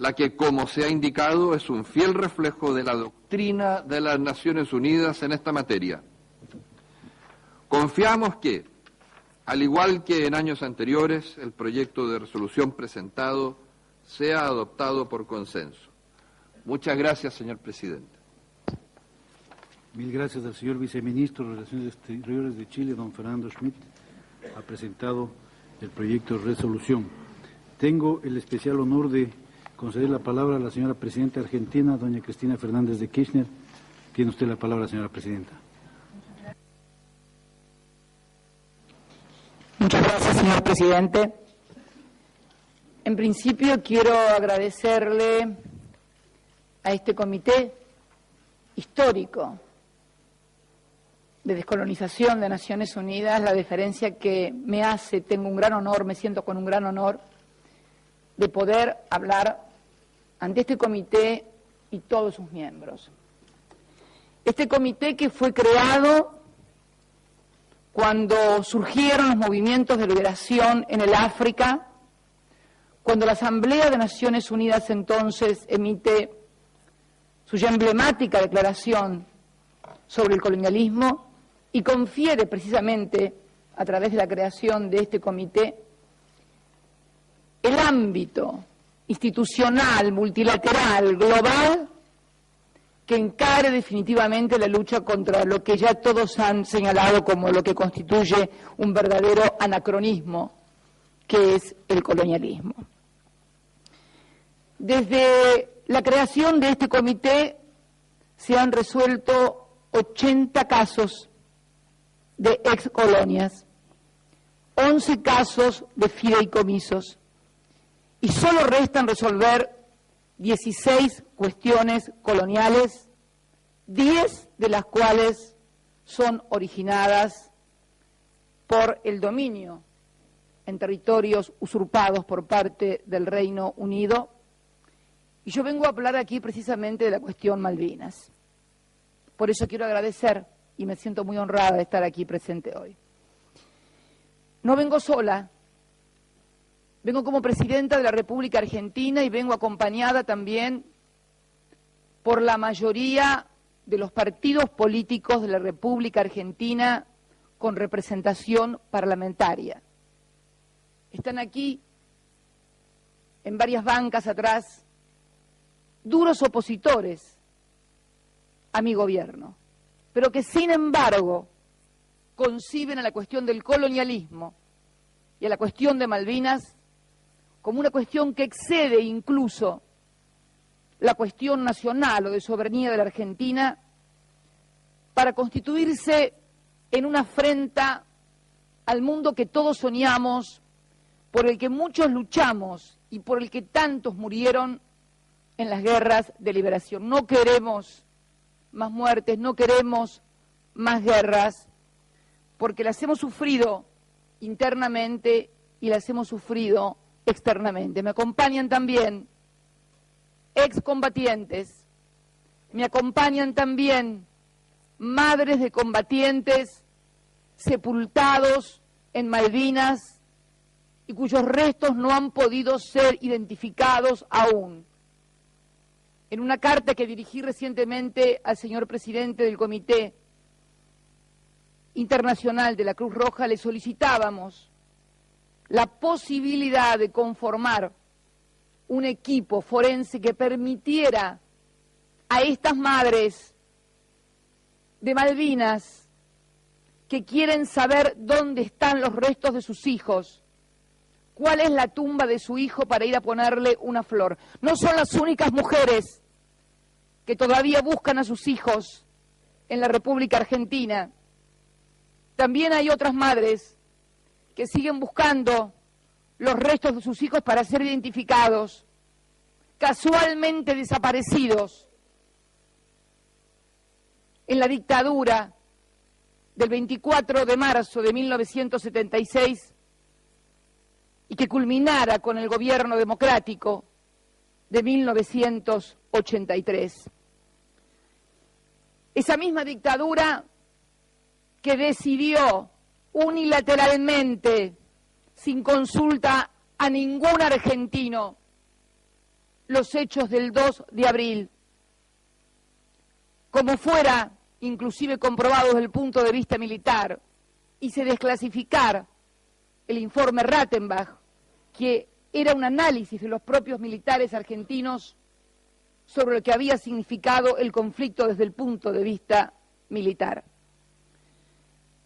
la que, como se ha indicado, es un fiel reflejo de la doctrina de las Naciones Unidas en esta materia. Confiamos que, al igual que en años anteriores, el proyecto de resolución presentado sea adoptado por consenso. Muchas gracias, señor presidente. Mil gracias al señor viceministro de Relaciones Exteriores de Chile, don Fernando Schmidt. Ha presentado el proyecto de resolución. Tengo el especial honor de conceder la palabra a la señora presidenta argentina, doña Cristina Fernández de Kirchner. Tiene usted la palabra, señora presidenta. Muchas gracias, señor presidente. En principio quiero agradecerle a este comité histórico de descolonización de Naciones Unidas la deferencia que me hace. Tengo un gran honor, me siento con un gran honor de poder hablar ante este comité y todos sus miembros. Este comité que fue creado cuando surgieron los movimientos de liberación en el África, cuando la Asamblea de Naciones Unidas entonces emite su ya emblemática declaración sobre el colonialismo y confiere precisamente a través de la creación de este comité el ámbito institucional, multilateral, global, que encare definitivamente la lucha contra lo que ya todos han señalado como lo que constituye un verdadero anacronismo, que es el colonialismo. Desde la creación de este comité se han resuelto 80 casos de excolonias, 11 casos de fideicomisos, y solo restan resolver 16 cuestiones coloniales, 10 de las cuales son originadas por el dominio en territorios usurpados por parte del Reino Unido. Y yo vengo a hablar aquí precisamente de la cuestión Malvinas. Por eso quiero agradecer y me siento muy honrada de estar aquí presente hoy. No vengo sola. Vengo como presidenta de la República Argentina y vengo acompañada también por la mayoría de los partidos políticos de la República Argentina con representación parlamentaria. Están aquí, en varias bancas atrás, duros opositores a mi gobierno, pero que sin embargo conciben a la cuestión del colonialismo y a la cuestión de Malvinas como una cuestión que excede incluso la cuestión nacional o de soberanía de la Argentina para constituirse en una afrenta al mundo que todos soñamos, por el que muchos luchamos y por el que tantos murieron en las guerras de liberación. No queremos más muertes, no queremos más guerras, porque las hemos sufrido internamente y las hemos sufrido externamente. Me acompañan también excombatientes, me acompañan también madres de combatientes sepultados en Malvinas y cuyos restos no han podido ser identificados aún. En una carta que dirigí recientemente al señor presidente del Comité Internacional de la Cruz Roja, le solicitábamos la posibilidad de conformar un equipo forense que permitiera a estas madres de Malvinas que quieren saber dónde están los restos de sus hijos, cuál es la tumba de su hijo para ir a ponerle una flor. No son las únicas mujeres que todavía buscan a sus hijos en la República Argentina. También hay otras madres que siguen buscando los restos de sus hijos para ser identificados, casualmente desaparecidos en la dictadura del 24 de marzo de 1976 y que culminara con el gobierno democrático de 1983. Esa misma dictadura que decidió unilateralmente, sin consulta a ningún argentino, los hechos del 2 de abril. Como fuera, inclusive comprobado desde el punto de vista militar, y se desclasificar el informe Rattenbach, que era un análisis de los propios militares argentinos sobre lo que había significado el conflicto desde el punto de vista militar.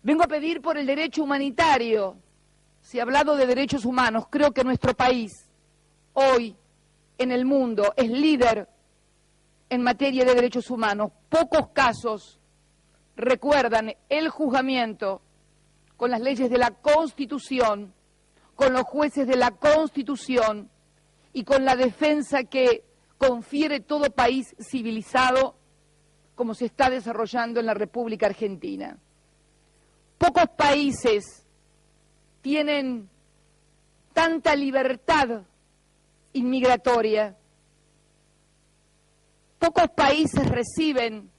Vengo a pedir por el derecho humanitario. Se ha hablado de derechos humanos. Creo que nuestro país, hoy, en el mundo, es líder en materia de derechos humanos. Pocos casos recuerdan el juzgamiento con las leyes de la Constitución, con los jueces de la Constitución y con la defensa que confiere todo país civilizado como se está desarrollando en la República Argentina. Pocos países tienen tanta libertad inmigratoria. Pocos países reciben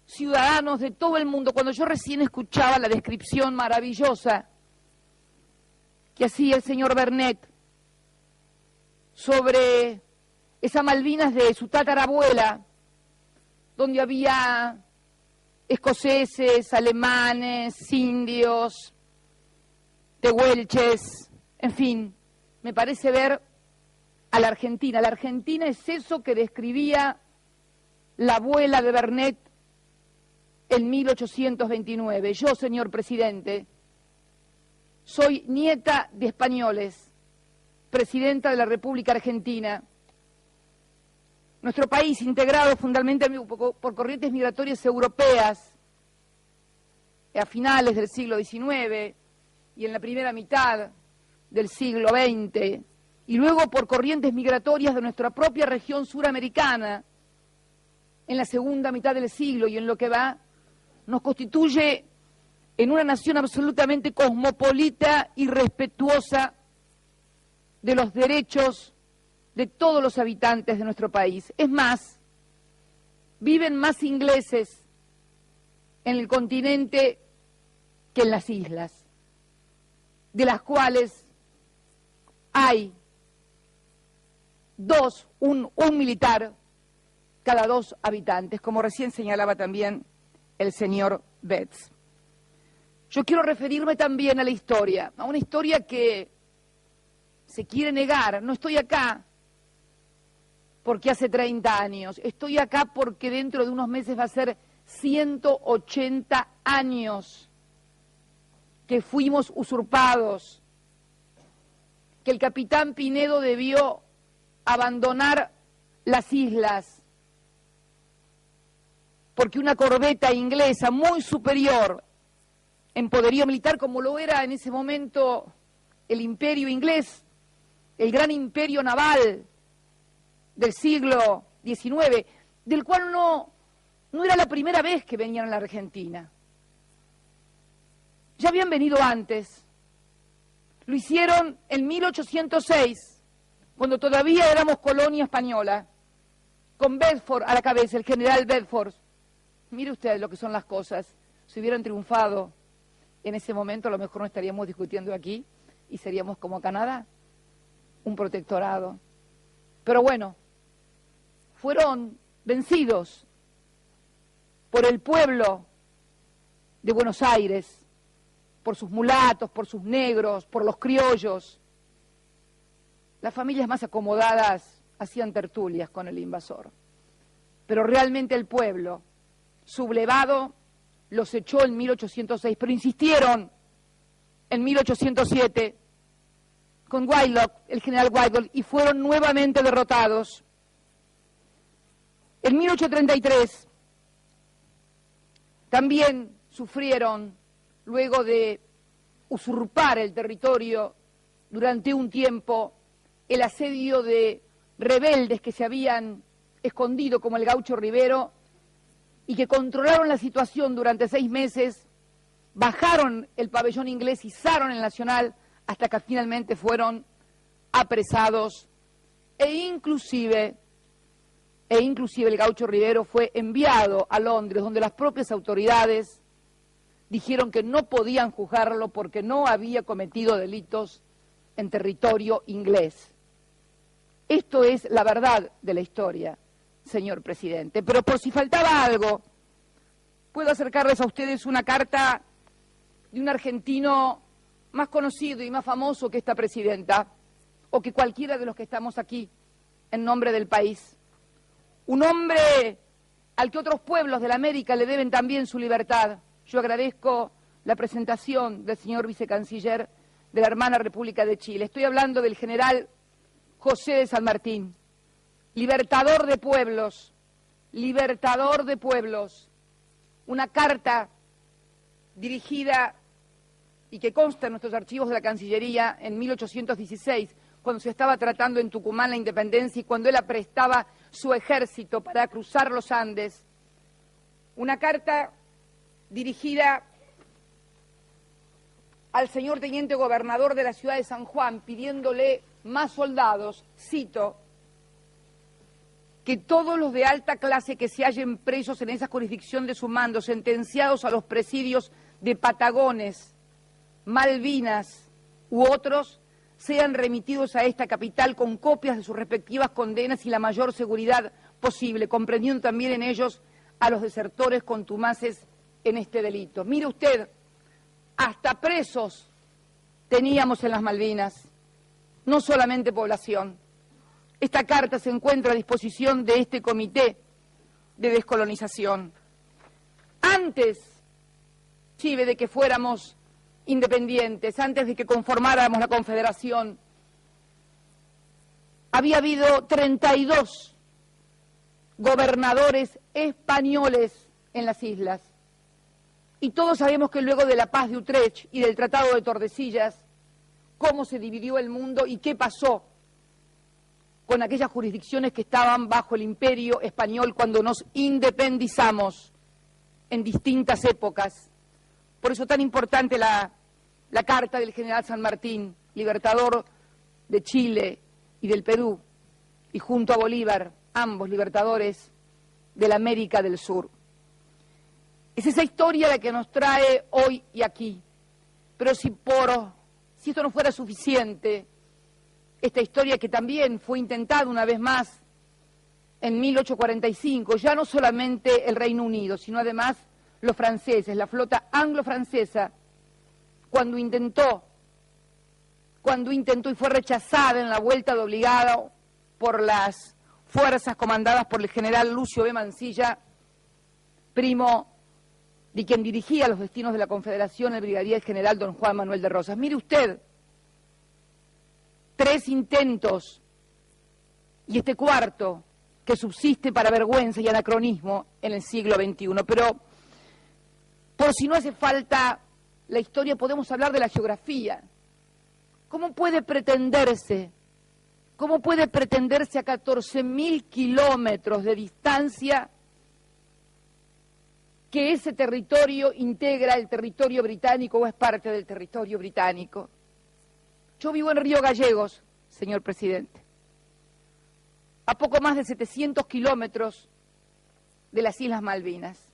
ciudadanos de todo el mundo. Cuando yo recién escuchaba la descripción maravillosa que hacía el señor Bernet sobre esa Malvinas de su tatarabuela, donde había escoceses, alemanes, indios, tehuelches, en fin, me parece ver a la Argentina. La Argentina es eso que describía la abuela de Bernet en 1829. Yo, señor presidente, soy nieta de españoles, presidenta de la República Argentina. Nuestro país, integrado fundamentalmente por corrientes migratorias europeas a finales del siglo XIX y en la primera mitad del siglo XX, y luego por corrientes migratorias de nuestra propia región suramericana en la segunda mitad del siglo y en lo que va, nos constituye en una nación absolutamente cosmopolita y respetuosa de los derechos de todos los habitantes de nuestro país. Es más, viven más ingleses en el continente que en las islas, de las cuales hay un militar cada 2 habitantes, como recién señalaba también el señor Betts. Yo quiero referirme también a la historia, a una historia que se quiere negar. No estoy acá porque hace 30 años, estoy acá porque dentro de unos meses va a ser 180 años que fuimos usurpados, que el capitán Pinedo debió abandonar las islas, porque una corbeta inglesa muy superior en poderío militar, como lo era en ese momento el imperio inglés, el gran imperio naval del siglo XIX, del cual no era la primera vez que venían a la Argentina. Ya habían venido antes. Lo hicieron en 1806, cuando todavía éramos colonia española, con Bedford a la cabeza, el general Bedford. Mire usted lo que son las cosas. Si hubieran triunfado en ese momento, a lo mejor no estaríamos discutiendo aquí y seríamos como Canadá, un protectorado. Pero bueno, fueron vencidos por el pueblo de Buenos Aires, por sus mulatos, por sus negros, por los criollos. Las familias más acomodadas hacían tertulias con el invasor. Pero realmente el pueblo, sublevado, los echó en 1806, pero insistieron en 1807 con Whitelock, el general Whitelock, y fueron nuevamente derrotados. En 1833 también sufrieron, luego de usurpar el territorio durante un tiempo, el asedio de rebeldes que se habían escondido, como el Gaucho Rivero, y que controlaron la situación durante 6 meses, bajaron el pabellón inglés, izaron el nacional, hasta que finalmente fueron apresados, e inclusive el Gaucho Rivero fue enviado a Londres, donde las propias autoridades dijeron que no podían juzgarlo porque no había cometido delitos en territorio inglés. Esto esto es la verdad de la historia, señor presidente. Pero por si faltaba algo, puedo acercarles a ustedes una carta de un argentino más conocido y más famoso que esta presidenta, o que cualquiera de los que estamos aquí en nombre del país. Un hombre al que otros pueblos de la América le deben también su libertad. Yo agradezco la presentación del señor vicecanciller de la hermana República de Chile. Estoy hablando del general José de San Martín, libertador de pueblos, libertador de pueblos. Una carta dirigida y que consta en nuestros archivos de la Cancillería en 1816, cuando se estaba tratando en Tucumán la independencia y cuando él aprestaba su ejército para cruzar los Andes. Una carta dirigida al señor teniente gobernador de la ciudad de San Juan, pidiéndole más soldados, cito, que todos los de alta clase que se hallen presos en esa jurisdicción de su mando, sentenciados a los presidios de Patagones, Malvinas u otros, sean remitidos a esta capital con copias de sus respectivas condenas y la mayor seguridad posible, comprendiendo también en ellos a los desertores contumaces en este delito. Mire usted, hasta presos teníamos en las Malvinas, no solamente población. Esta carta se encuentra a disposición de este comité de descolonización. Antes, Chile, de que fuéramos independientes, antes de que conformáramos la Confederación, había habido 32 gobernadores españoles en las islas. Y todos sabemos que luego de la Paz de Utrecht y del Tratado de Tordesillas, cómo se dividió el mundo y qué pasó con aquellas jurisdicciones que estaban bajo el imperio español cuando nos independizamos en distintas épocas. Por eso tan importante la carta del general San Martín, libertador de Chile y del Perú, y junto a Bolívar, ambos libertadores de la América del Sur. Es esa historia la que nos trae hoy y aquí. Pero si esto no fuera suficiente, esta historia que también fue intentada una vez más en 1845, ya no solamente el Reino Unido, sino además los franceses, la flota anglo-francesa, cuando intentó y fue rechazada en la vuelta de obligado por las fuerzas comandadas por el general Lucio B. Mansilla, primo de quien dirigía los destinos de la Confederación, el brigadier general don Juan Manuel de Rosas. Mire usted, 3 intentos y este cuarto que subsiste para vergüenza y anacronismo en el siglo XXI. Pero por si no hace falta la historia, podemos hablar de la geografía. ¿Cómo puede pretenderse a 14.000 kilómetros de distancia que ese territorio integra el territorio británico o es parte del territorio británico? Yo vivo en Río Gallegos, señor presidente, a poco más de 700 kilómetros de las Islas Malvinas.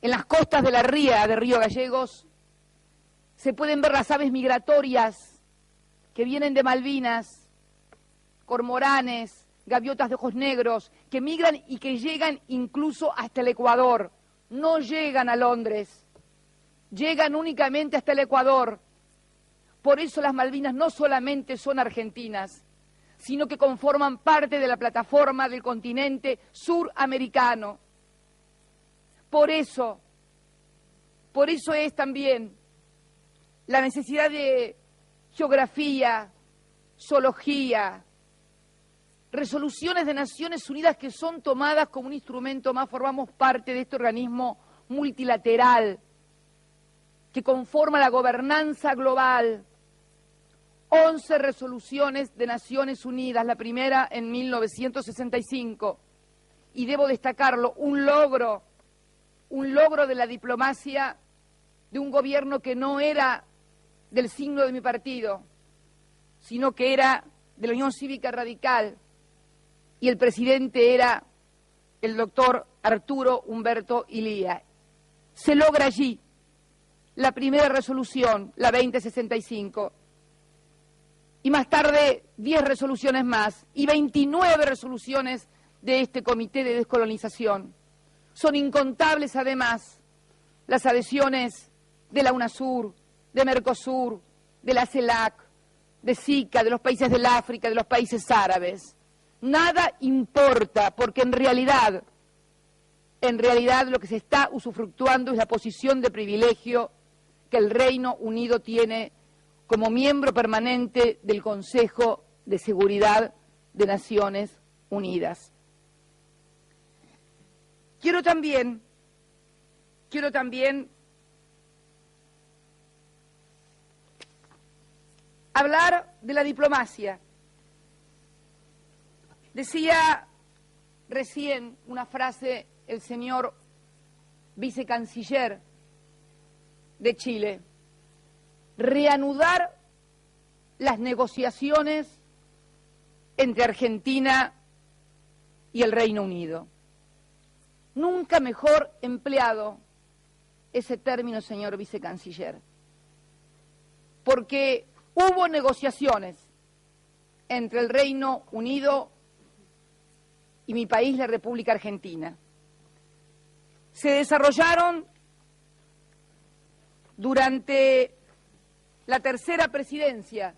En las costas de la ría de Río Gallegos se pueden ver las aves migratorias que vienen de Malvinas, cormoranes, gaviotas de ojos negros, que migran y que llegan incluso hasta el Ecuador. No llegan a Londres, llegan únicamente hasta el Ecuador. Por eso las Malvinas no solamente son argentinas, sino que conforman parte de la plataforma del continente suramericano. Por eso es también la necesidad de geografía, zoología, resoluciones de Naciones Unidas que son tomadas como un instrumento más, formamos parte de este organismo multilateral que conforma la gobernanza global. 11 resoluciones de Naciones Unidas, la primera en 1965, y debo destacarlo, un logro de la diplomacia de un gobierno que no era del signo de mi partido, sino que era de la Unión Cívica Radical, y el presidente era el doctor Arturo Humberto Illia. Se logra allí la primera resolución, la 2065, y más tarde 10 resoluciones más y 29 resoluciones de este Comité de Descolonización. Son incontables además las adhesiones de la UNASUR, de Mercosur, de la CELAC, de SICA, de los países del África, de los países árabes. Nada importa, porque en realidad lo que se está usufructuando es la posición de privilegio que el Reino Unido tiene como miembro permanente del Consejo de Seguridad de Naciones Unidas. Quiero también hablar de la diplomacia. Decía recién una frase el señor vicecanciller de Chile: reanudar las negociaciones entre Argentina y el Reino Unido. Nunca mejor empleado ese término, señor vicecanciller, porque hubo negociaciones entre el Reino Unido y mi país, la República Argentina. Se desarrollaron durante la tercera presidencia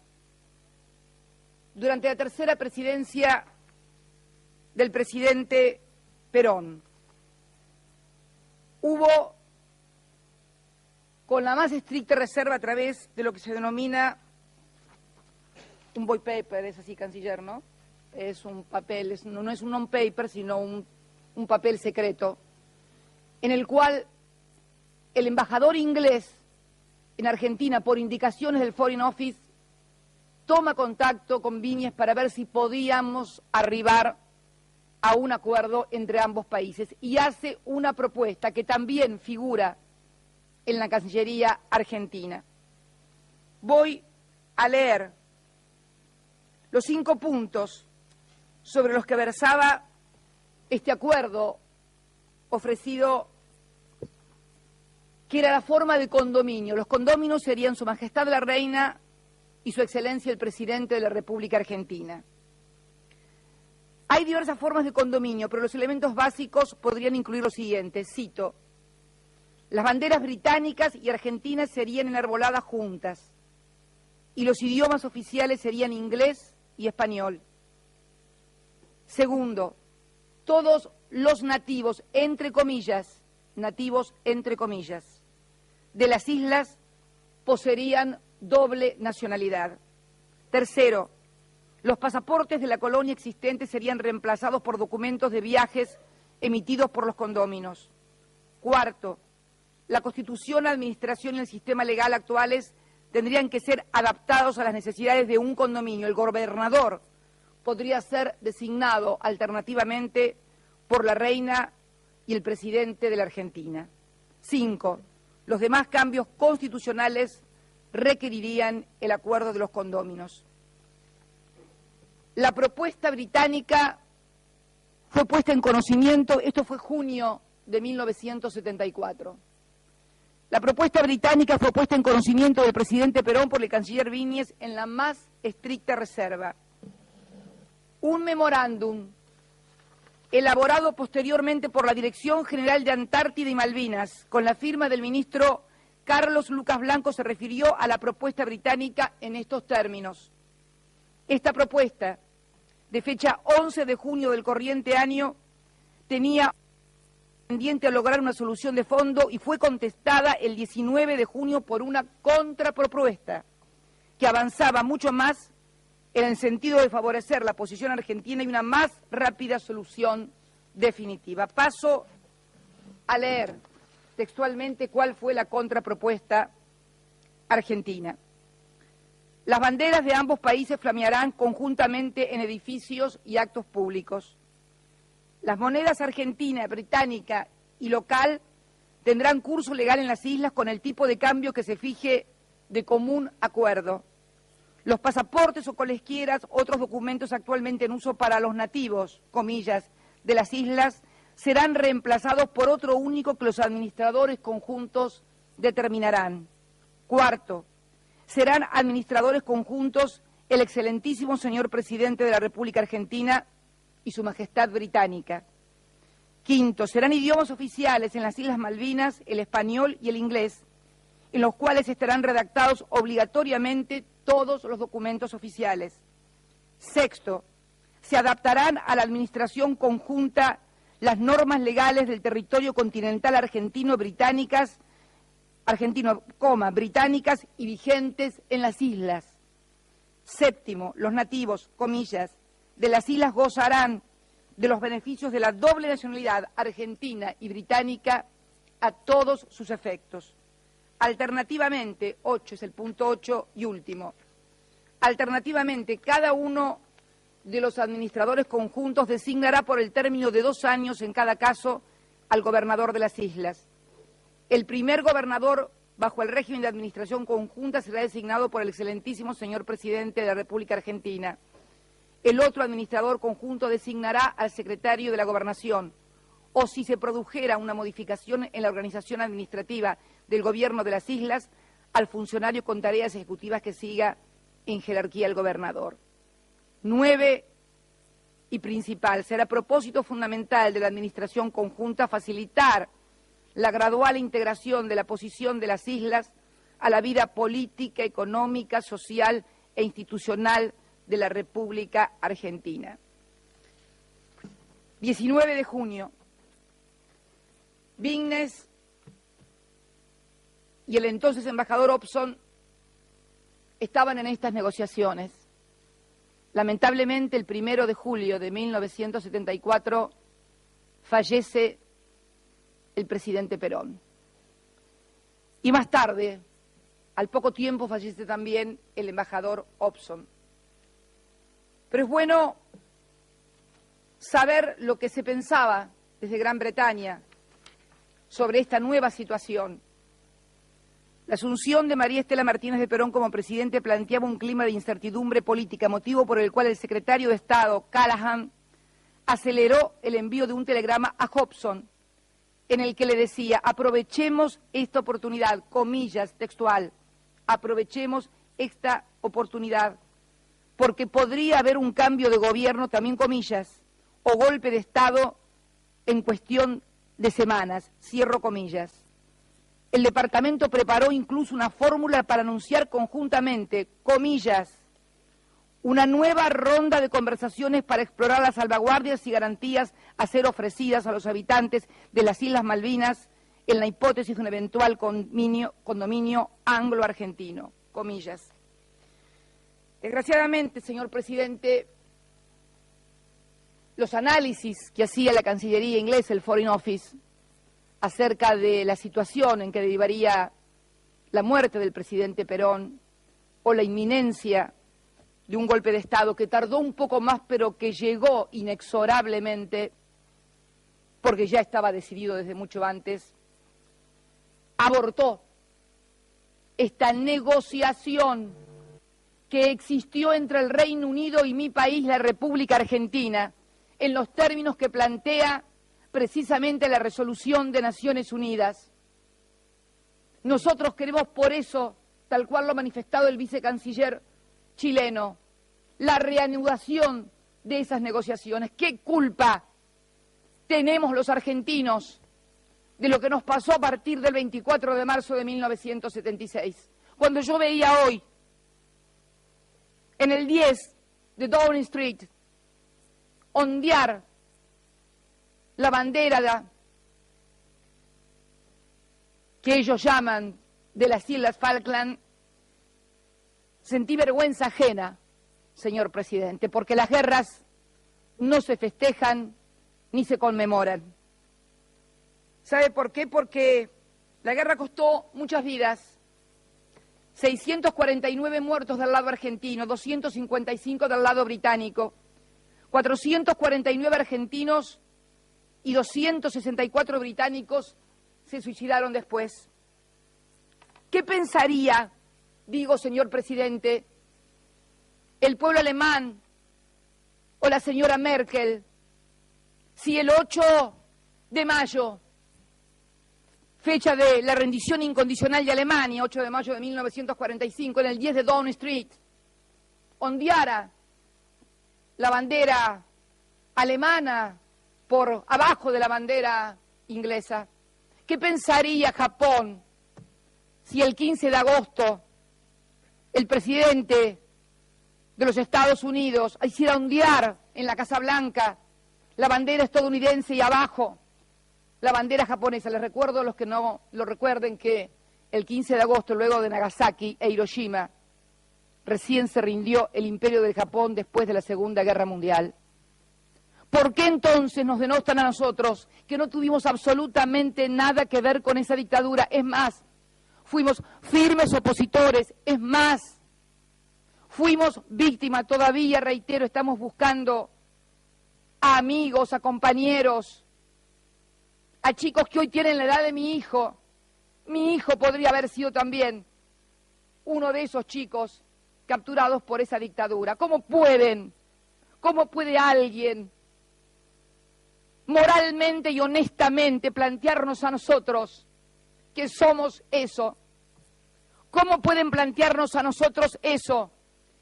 del presidente Perón. Hubo, con la más estricta reserva, a través de lo que se denomina un white paper, es así, canciller, ¿no? Es un papel, no es un non-paper, sino un papel secreto, en el cual el embajador inglés en Argentina, por indicaciones del Foreign Office, toma contacto con Viñes para ver si podíamos arribar a un acuerdo entre ambos países y hace una propuesta que también figura en la Cancillería argentina. Voy a leer los 5 puntos sobre los que versaba este acuerdo ofrecido, que era la forma de condominio. Los condóminos serían Su Majestad la Reina y Su Excelencia el Presidente de la República Argentina. Hay diversas formas de condominio, pero los elementos básicos podrían incluir los siguientes. Cito: las banderas británicas y argentinas serían enarboladas juntas y los idiomas oficiales serían inglés y español. Segundo, todos los nativos, entre comillas, de las islas poseerían doble nacionalidad. Tercero, los pasaportes de la colonia existente serían reemplazados por documentos de viajes emitidos por los condóminos. Cuarto, la Constitución, la administración y el sistema legal actuales tendrían que ser adaptados a las necesidades de un condominio. El gobernador podría ser designado alternativamente por la reina y el presidente de la Argentina. 5. Los demás cambios constitucionales requerirían el acuerdo de los condóminos. La propuesta británica fue puesta en conocimiento, esto fue junio de 1974. La propuesta británica fue puesta en conocimiento del presidente Perón por el canciller Viñes en la más estricta reserva. Un memorándum elaborado posteriormente por la Dirección General de Antártida y Malvinas, con la firma del ministro Carlos Lucas Blanco, se refirió a la propuesta británica en estos términos. Esta propuesta, de fecha 11 de junio del corriente año, tenía pendiente a lograr una solución de fondo y fue contestada el 19 de junio por una contrapropuesta que avanzaba mucho más en el sentido de favorecer la posición argentina y una más rápida solución definitiva. Paso a leer textualmente cuál fue la contrapropuesta argentina. Las banderas de ambos países flamearán conjuntamente en edificios y actos públicos. Las monedas argentina, británica y local tendrán curso legal en las islas con el tipo de cambio que se fije de común acuerdo. Los pasaportes o cualesquiera otros documentos actualmente en uso para los nativos, comillas, de las islas, serán reemplazados por otro único que los administradores conjuntos determinarán. Cuarto, serán administradores conjuntos el excelentísimo señor Presidente de la República Argentina y Su Majestad Británica. Quinto, serán idiomas oficiales en las Islas Malvinas el español y el inglés, en los cuales estarán redactados obligatoriamente todos los documentos oficiales. Sexto, se adaptarán a la administración conjunta las normas legales del territorio continental británicas y vigentes en las islas. Séptimo, los nativos, comillas, de las islas gozarán de los beneficios de la doble nacionalidad argentina y británica a todos sus efectos. Alternativamente, 8 es el punto 8 y último, alternativamente cada uno de los administradores conjuntos designará por el término de 2 años en cada caso al gobernador de las islas. El primer gobernador bajo el régimen de administración conjunta será designado por el excelentísimo señor Presidente de la República Argentina. El otro administrador conjunto designará al secretario de la Gobernación, o si se produjera una modificación en la organización administrativa del gobierno de las islas, al funcionario con tareas ejecutivas que siga en jerarquía el gobernador. 9 y principal, será propósito fundamental de la administración conjunta facilitar la gradual integración de la posición de las islas a la vida política, económica, social e institucional de la República Argentina. 19 de junio, Vignes y el entonces embajador Hobson estaban en estas negociaciones. Lamentablemente, el 1 de julio de 1974 fallece el presidente Perón. Y más tarde, al poco tiempo, fallece también el embajador Hobson. Pero es bueno saber lo que se pensaba desde Gran Bretaña sobre esta nueva situación. La asunción de María Estela Martínez de Perón como presidente planteaba un clima de incertidumbre política, motivo por el cual el secretario de Estado, Callaghan, aceleró el envío de un telegrama a Hobson, en el que le decía: aprovechemos esta oportunidad, comillas textual, aprovechemos esta oportunidad, porque podría haber un cambio de gobierno, también comillas, o golpe de Estado en cuestión de semanas, cierro comillas. El departamento preparó incluso una fórmula para anunciar conjuntamente, comillas, una nueva ronda de conversaciones para explorar las salvaguardias y garantías a ser ofrecidas a los habitantes de las Islas Malvinas en la hipótesis de un eventual condominio anglo-argentino, comillas. Desgraciadamente, señor presidente, los análisis que hacía la Cancillería inglesa, el Foreign Office, acerca de la situación en que derivaría la muerte del presidente Perón o la inminencia de un golpe de Estado que tardó un poco más pero que llegó inexorablemente porque ya estaba decidido desde mucho antes, abortó esta negociación que existió entre el Reino Unido y mi país, la República Argentina, en los términos que plantea precisamente la resolución de Naciones Unidas. Nosotros queremos por eso, tal cual lo ha manifestado el vicecanciller chileno, la reanudación de esas negociaciones. ¿Qué culpa tenemos los argentinos de lo que nos pasó a partir del 24 de marzo de 1976? Cuando yo veía hoy, en el 10 de Downing Street, ondear la bandera que ellos llaman de las Islas Falkland, sentí vergüenza ajena, señor presidente, porque las guerras no se festejan ni se conmemoran. ¿Sabe por qué? Porque la guerra costó muchas vidas. 649 muertos del lado argentino, 255 del lado británico, 449 argentinos y 264 británicos se suicidaron después. ¿Qué pensaría, digo, señor presidente, el pueblo alemán o la señora Merkel si el 8 de mayo, fecha de la rendición incondicional de Alemania, 8 de mayo de 1945, en el 10 de Downing Street, ondeara la bandera alemana por abajo de la bandera inglesa? ¿Qué pensaría Japón si el 15 de agosto el presidente de los Estados Unidos hiciera ondear en la Casa Blanca la bandera estadounidense y abajo la bandera japonesa? Les recuerdo a los que no lo recuerden que el 15 de agosto, luego de Nagasaki e Hiroshima, recién se rindió el imperio del Japón después de la Segunda Guerra Mundial. ¿Por qué entonces nos denostan a nosotros, que no tuvimos absolutamente nada que ver con esa dictadura? Es más, fuimos firmes opositores, es más, fuimos víctimas, todavía, reitero, estamos buscando a amigos, a compañeros, a chicos que hoy tienen la edad de mi hijo. Mi hijo podría haber sido también uno de esos chicos capturados por esa dictadura. ¿Cómo puede alguien moralmente y honestamente plantearnos a nosotros que somos eso? ¿Cómo pueden plantearnos a nosotros eso,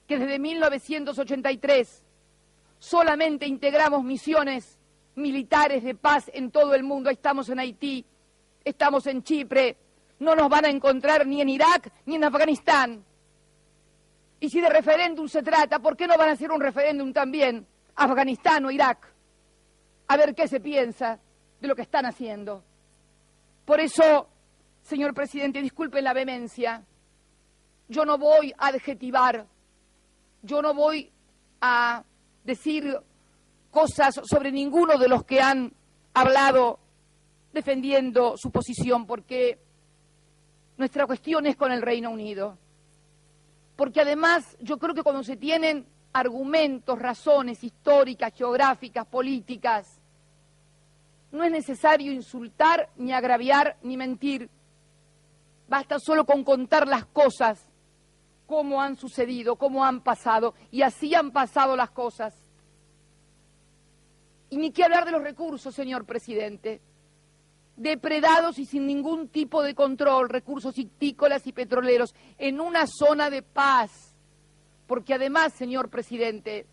que desde 1983 solamente integramos misiones militares de paz en todo el mundo? Estamos en Haití, estamos en Chipre, no nos van a encontrar ni en Irak ni en Afganistán. Y si de referéndum se trata, ¿por qué no van a hacer un referéndum también Afganistán o Irak? A ver qué se piensa de lo que están haciendo. Por eso, señor presidente, disculpen la vehemencia, yo no voy a adjetivar, yo no voy a decir cosas sobre ninguno de los que han hablado defendiendo su posición, porque nuestra cuestión es con el Reino Unido. Porque además yo creo que cuando se tienen argumentos, razones históricas, geográficas, políticas, no es necesario insultar, ni agraviar, ni mentir. Basta solo con contar las cosas, cómo han sucedido, cómo han pasado, y así han pasado las cosas. Y ni qué hablar de los recursos, señor presidente, depredados y sin ningún tipo de control, recursos hictícolas y petroleros, en una zona de paz. Porque además, señor presidente,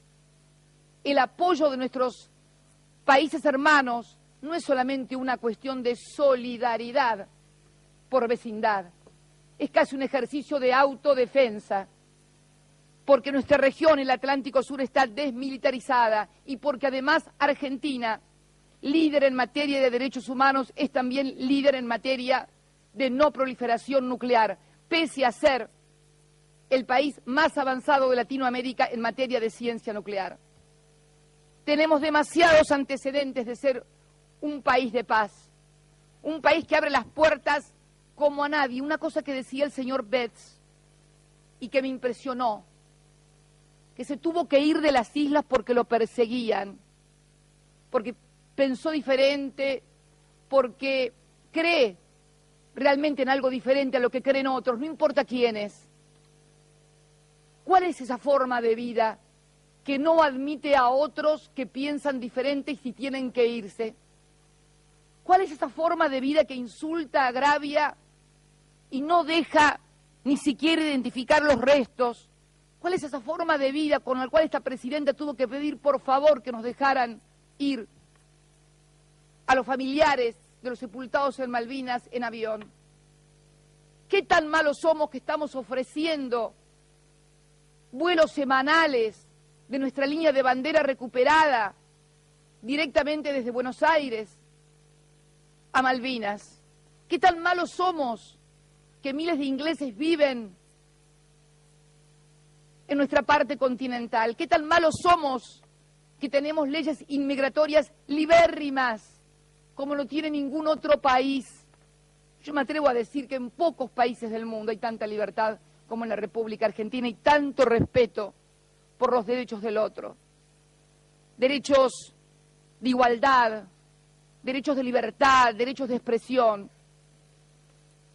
el apoyo de nuestros países hermanos no es solamente una cuestión de solidaridad por vecindad, es casi un ejercicio de autodefensa, porque nuestra región, el Atlántico Sur, está desmilitarizada y porque además Argentina, líder en materia de derechos humanos, es también líder en materia de no proliferación nuclear, pese a ser el país más avanzado de Latinoamérica en materia de ciencia nuclear. Tenemos demasiados antecedentes de ser un país de paz, un país que abre las puertas como a nadie. Una cosa que decía el señor Betts y que me impresionó, que se tuvo que ir de las islas porque lo perseguían, porque pensó diferente, porque cree realmente en algo diferente a lo que creen otros, no importa quiénes. ¿Cuál es esa forma de vida que no admite a otros que piensan diferente y si tienen que irse? ¿Cuál es esa forma de vida que insulta, agravia y no deja ni siquiera identificar los restos? ¿Cuál es esa forma de vida con la cual esta presidenta tuvo que pedir por favor que nos dejaran ir a los familiares de los sepultados en Malvinas en avión? ¿Qué tan malos somos que estamos ofreciendo vuelos semanales de nuestra línea de bandera recuperada directamente desde Buenos Aires a Malvinas? ¿Qué tan malos somos que miles de ingleses viven en nuestra parte continental? ¿Qué tan malos somos que tenemos leyes inmigratorias libérrimas como no tiene ningún otro país? Yo me atrevo a decir que en pocos países del mundo hay tanta libertad como en la República Argentina y tanto respeto por los derechos del otro. Derechos de igualdad, derechos de libertad, derechos de expresión.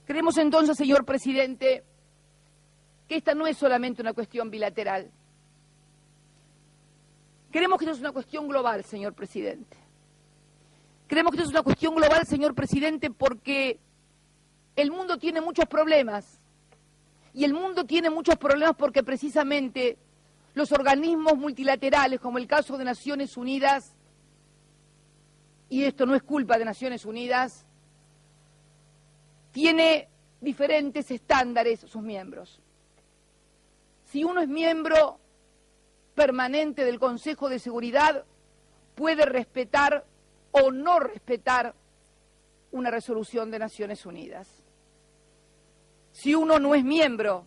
Creemos entonces, señor presidente, que esta no es solamente una cuestión bilateral. Creemos que esto es una cuestión global, señor presidente. Creemos que esto es una cuestión global, señor presidente, porque el mundo tiene muchos problemas. Y el mundo tiene muchos problemas porque precisamente los organismos multilaterales, como el caso de Naciones Unidas, y esto no es culpa de Naciones Unidas, tiene diferentes estándares sus miembros. Si uno es miembro permanente del Consejo de Seguridad, puede respetar o no respetar una resolución de Naciones Unidas. Si uno no es miembro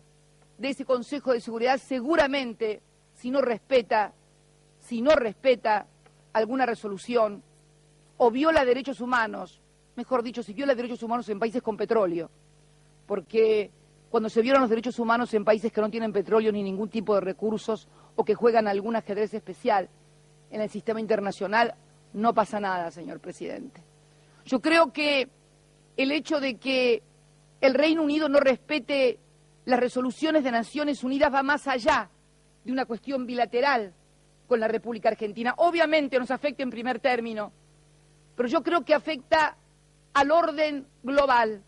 de ese Consejo de Seguridad, seguramente, si no respeta alguna resolución o viola derechos humanos, mejor dicho, si viola derechos humanos en países con petróleo, porque cuando se violan los derechos humanos en países que no tienen petróleo ni ningún tipo de recursos o que juegan algún ajedrez especial en el sistema internacional, no pasa nada, señor presidente. Yo creo que el hecho de que el Reino Unido no respete las resoluciones de Naciones Unidas va más allá de una cuestión bilateral con la República Argentina. Obviamente nos afecta en primer término, pero yo creo que afecta al orden global.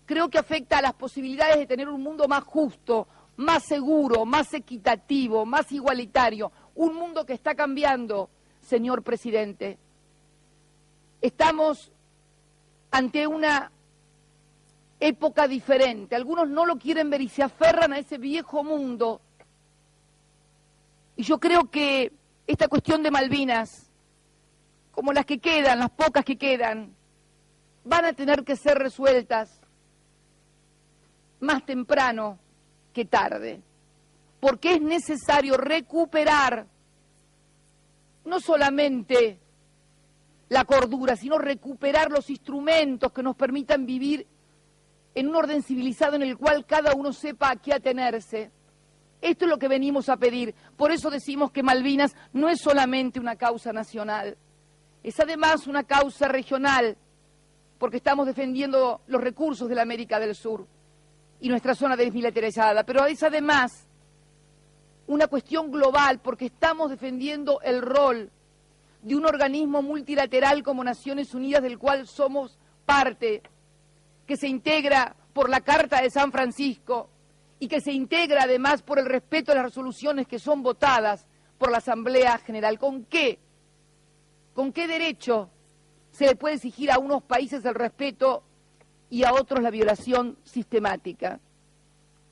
Creo que afecta a las posibilidades de tener un mundo más justo, más seguro, más equitativo, más igualitario. Un mundo que está cambiando, señor presidente. Estamos ante una época diferente. Algunos no lo quieren ver y se aferran a ese viejo mundo. Y yo creo que esta cuestión de Malvinas, como las que quedan, las pocas que quedan, van a tener que ser resueltas más temprano que tarde, porque es necesario recuperar no solamente la cordura, sino recuperar los instrumentos que nos permitan vivir en un orden civilizado en el cual cada uno sepa a qué atenerse. Esto es lo que venimos a pedir. Por eso decimos que Malvinas no es solamente una causa nacional, es además una causa regional, porque estamos defendiendo los recursos de la América del Sur y nuestra zona desmilitarizada, pero es además una cuestión global, porque estamos defendiendo el rol de un organismo multilateral como Naciones Unidas, del cual somos parte, que se integra por la Carta de San Francisco y que se integra además por el respeto a las resoluciones que son votadas por la Asamblea General. ¿Con qué derecho se le puede exigir a unos países el respeto y a otros la violación sistemática?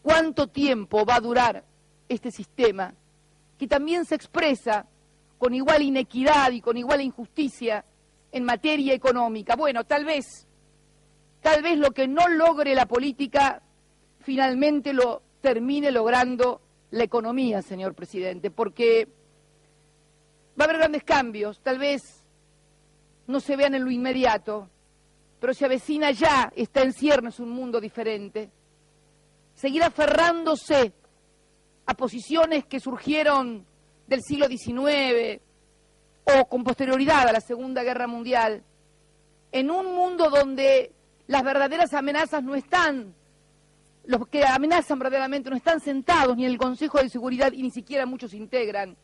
¿Cuánto tiempo va a durar este sistema que también se expresa con igual inequidad y con igual injusticia en materia económica? Bueno, tal vez lo que no logre la política finalmente lo termine logrando la economía, señor presidente, porque va a haber grandes cambios, tal vez no se vean en lo inmediato, pero se avecina ya, está en ciernes un mundo diferente. Seguir aferrándose a posiciones que surgieron del siglo XIX o con posterioridad a la Segunda Guerra Mundial, en un mundo donde las verdaderas amenazas no están, los que amenazan verdaderamente no están sentados ni en el Consejo de Seguridad y ni siquiera muchos integran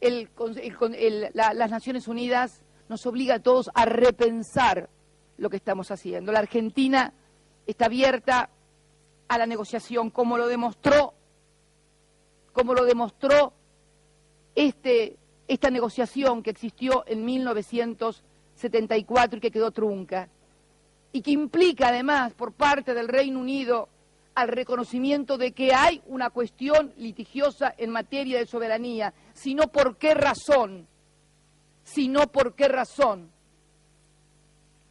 las Naciones Unidas, nos obliga a todos a repensar lo que estamos haciendo. La Argentina está abierta a la negociación, como lo demostró esta negociación que existió en 1974 y que quedó trunca, y que implica además por parte del Reino Unido al reconocimiento de que hay una cuestión litigiosa en materia de soberanía, sino por qué razón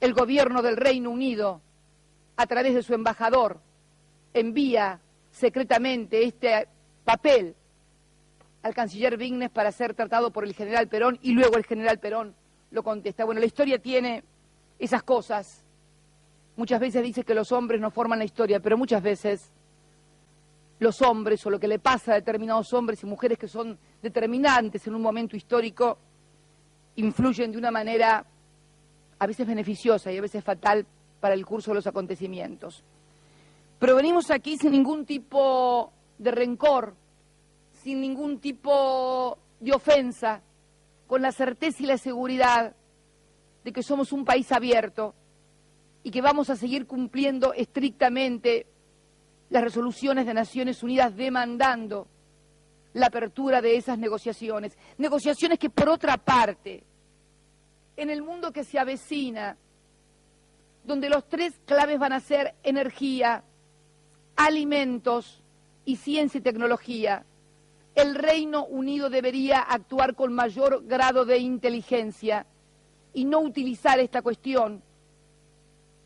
el gobierno del Reino Unido, a través de su embajador, envía secretamente este papel al canciller Vignes para ser tratado por el general Perón, y luego el general Perón lo contesta. Bueno, la historia tiene esas cosas. Muchas veces dice que los hombres no forman la historia, pero muchas veces los hombres, o lo que le pasa a determinados hombres y mujeres que son determinantes en un momento histórico, influyen de una manera a veces beneficiosa y a veces fatal para el curso de los acontecimientos. Pero venimos aquí sin ningún tipo de rencor, sin ningún tipo de ofensa, con la certeza y la seguridad de que somos un país abierto y que vamos a seguir cumpliendo estrictamente las resoluciones de Naciones Unidas, demandando la apertura de esas negociaciones. Negociaciones que, por otra parte, en el mundo que se avecina, donde los tres claves van a ser energía, alimentos y ciencia y tecnología, el Reino Unido debería actuar con mayor grado de inteligencia y no utilizar esta cuestión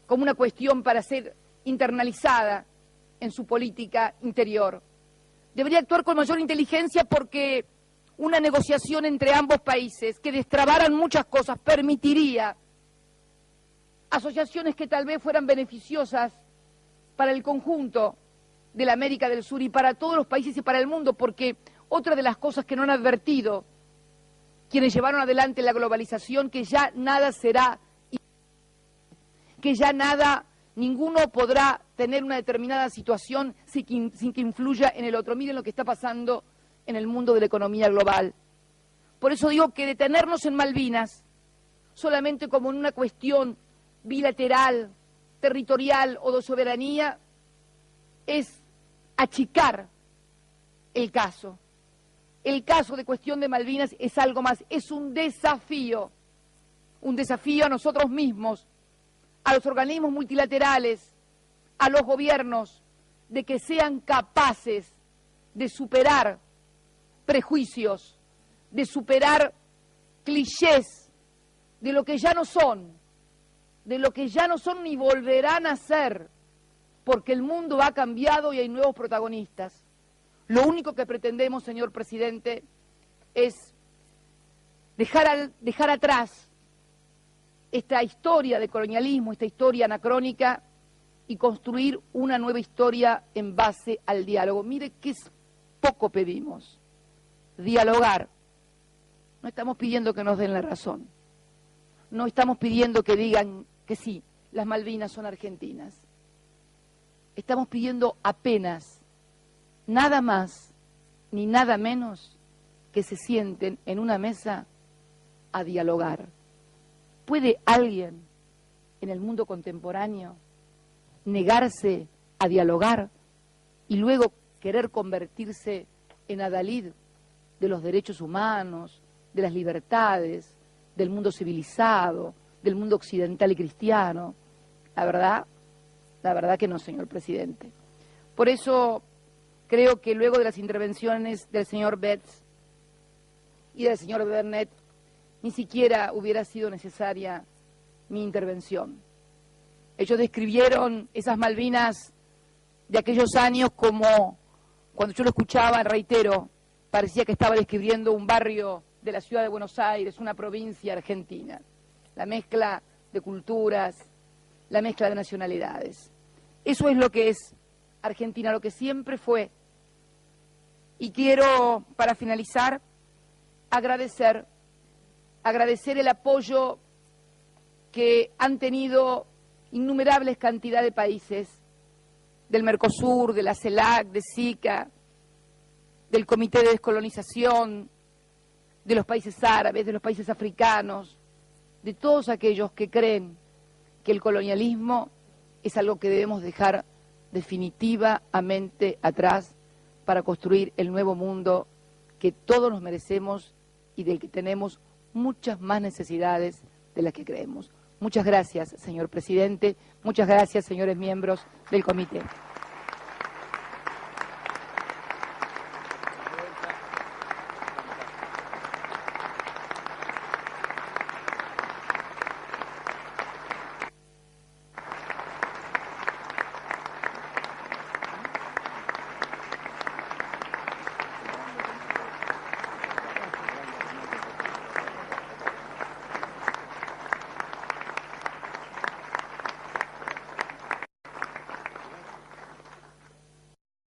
como una cuestión para ser internalizada en su política interior. Debería actuar con mayor inteligencia porque una negociación entre ambos países que destrabaran muchas cosas permitiría asociaciones que tal vez fueran beneficiosas para el conjunto de la América del Sur y para todos los países y para el mundo, porque otra de las cosas que no han advertido quienes llevaron adelante la globalización, que ya nada será, que ya nada, ninguno podrá tener una determinada situación sin que influya en el otro. Miren lo que está pasando en el mundo de la economía global. Por eso digo que detenernos en Malvinas solamente como en una cuestión bilateral, territorial o de soberanía es achicar el caso. El caso de cuestión de Malvinas es algo más, es un desafío a nosotros mismos, a los organismos multilaterales, a los gobiernos, de que sean capaces de superar prejuicios, de superar clichés de lo que ya no son, ni volverán a ser, porque el mundo ha cambiado y hay nuevos protagonistas. Lo único que pretendemos, señor presidente, es dejar atrás esta historia de colonialismo, esta historia anacrónica, y construir una nueva historia en base al diálogo. Mire qué poco pedimos. Dialogar. No estamos pidiendo que nos den la razón. No estamos pidiendo que digan que sí, las Malvinas son argentinas. Estamos pidiendo apenas nada más ni nada menos que se sienten en una mesa a dialogar. ¿Puede alguien en el mundo contemporáneo negarse a dialogar y luego querer convertirse en adalid de los derechos humanos, de las libertades, del mundo civilizado, del mundo occidental y cristiano? La verdad que no, señor presidente. Por eso creo que luego de las intervenciones del señor Betts y del señor Bernet, ni siquiera hubiera sido necesaria mi intervención. Ellos describieron esas Malvinas de aquellos años como, cuando yo lo escuchaba, reitero, parecía que estaba describiendo un barrio de la ciudad de Buenos Aires, una provincia argentina. La mezcla de culturas, la mezcla de nacionalidades. Eso es lo que es Argentina, lo que siempre fue. Y quiero, para finalizar, agradecer el apoyo que han tenido innumerables cantidades de países, del Mercosur, de la CELAC, de SICA, del Comité de Descolonización, de los países árabes, de los países africanos, de todos aquellos que creen que el colonialismo es algo que debemos dejar definitivamente atrás para construir el nuevo mundo que todos nos merecemos y del que tenemos muchas más necesidades de las que creemos. Muchas gracias, señor presidente. Muchas gracias, señores miembros del comité.